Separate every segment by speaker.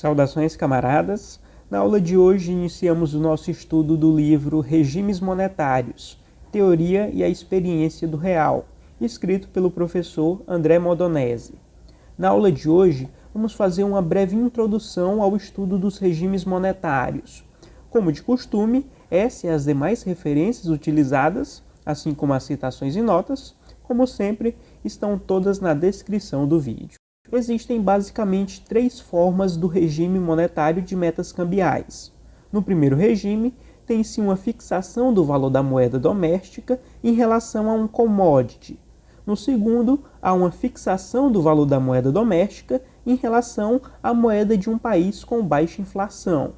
Speaker 1: Saudações, camaradas! Na aula de hoje iniciamos o nosso estudo do livro Regimes Monetários, Teoria e a Experiência do Real, escrito pelo professor André Modonese. Na aula de hoje, vamos fazer uma breve introdução ao estudo dos regimes monetários. Como de costume, essa e as demais referências utilizadas, assim como as citações e notas, como sempre, estão todas na descrição do vídeo. Existem basicamente três formas do regime monetário de metas cambiais. No primeiro regime, tem-se uma fixação do valor da moeda doméstica em relação a um commodity. No segundo, há uma fixação do valor da moeda doméstica em relação à moeda de um país com baixa inflação.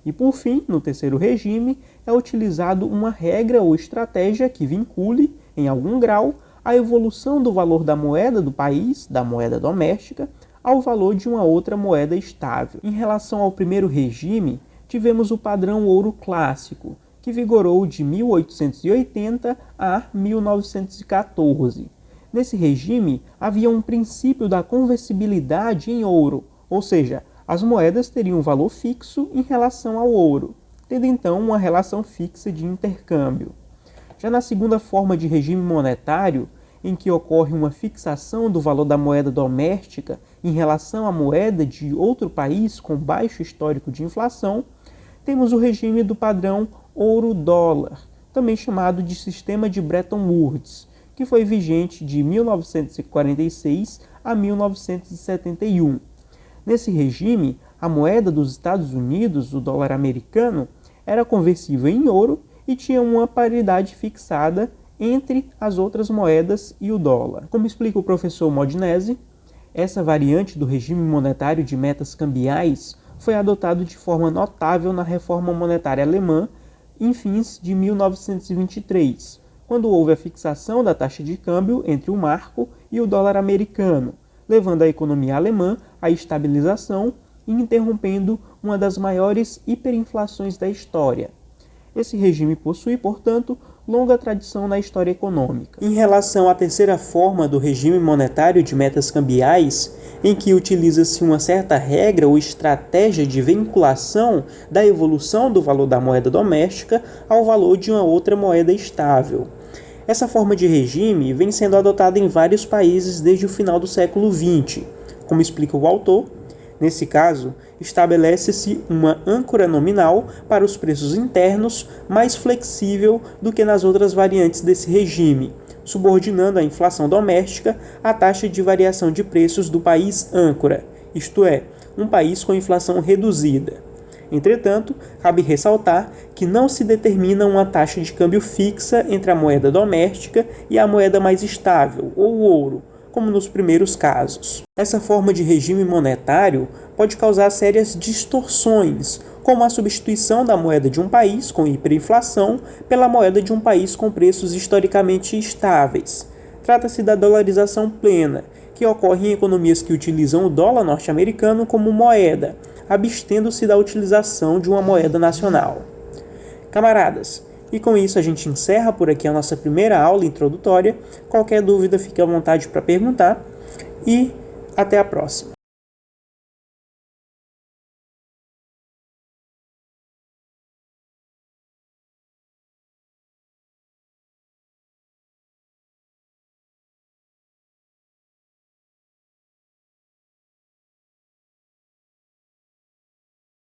Speaker 1: E por fim, no terceiro regime, é utilizado uma regra ou estratégia que vincule, em algum grau, a evolução do valor da moeda do país, da moeda doméstica, ao valor de uma outra moeda estável. Em relação ao primeiro regime, tivemos o padrão ouro clássico, que vigorou de 1880 a 1914. Nesse regime, havia um princípio da conversibilidade em ouro, ou seja, as moedas teriam um valor fixo em relação ao ouro, tendo então uma relação fixa de intercâmbio. Já na segunda forma de regime monetário, em que ocorre uma fixação do valor da moeda doméstica em relação à moeda de outro país com baixo histórico de inflação, temos o regime do padrão ouro-dólar, também chamado de sistema de Bretton Woods, que foi vigente de 1946 a 1971. Nesse regime, a moeda dos Estados Unidos, o dólar americano, era conversível em ouro e tinha uma paridade fixada entre as outras moedas e o dólar. Como explica o professor Modonese, essa variante do regime monetário de metas cambiais foi adotado de forma notável na reforma monetária alemã em fins de 1923, quando houve a fixação da taxa de câmbio entre o marco e o dólar americano, levando a economia alemã à estabilização e interrompendo uma das maiores hiperinflações da história. Esse regime possui, portanto, longa tradição na história econômica. Em relação à terceira forma do regime monetário de metas cambiais, em que utiliza-se uma certa regra ou estratégia de vinculação da evolução do valor da moeda doméstica ao valor de uma outra moeda estável. Essa forma de regime vem sendo adotada em vários países desde o final do século XX. Como explica o autor, nesse caso, estabelece-se uma âncora nominal para os preços internos mais flexível do que nas outras variantes desse regime, subordinando a inflação doméstica à taxa de variação de preços do país âncora, isto é, um país com inflação reduzida. Entretanto, cabe ressaltar que não se determina uma taxa de câmbio fixa entre a moeda doméstica e a moeda mais estável, ou o ouro, como nos primeiros casos. Essa forma de regime monetário pode causar sérias distorções, como a substituição da moeda de um país com hiperinflação pela moeda de um país com preços historicamente estáveis. Trata-se da dolarização plena, que ocorre em economias que utilizam o dólar norte-americano como moeda, abstendo-se da utilização de uma moeda nacional. Camaradas, e com isso a gente encerra por aqui a nossa primeira aula introdutória. Qualquer dúvida, fique à vontade para perguntar e até a próxima.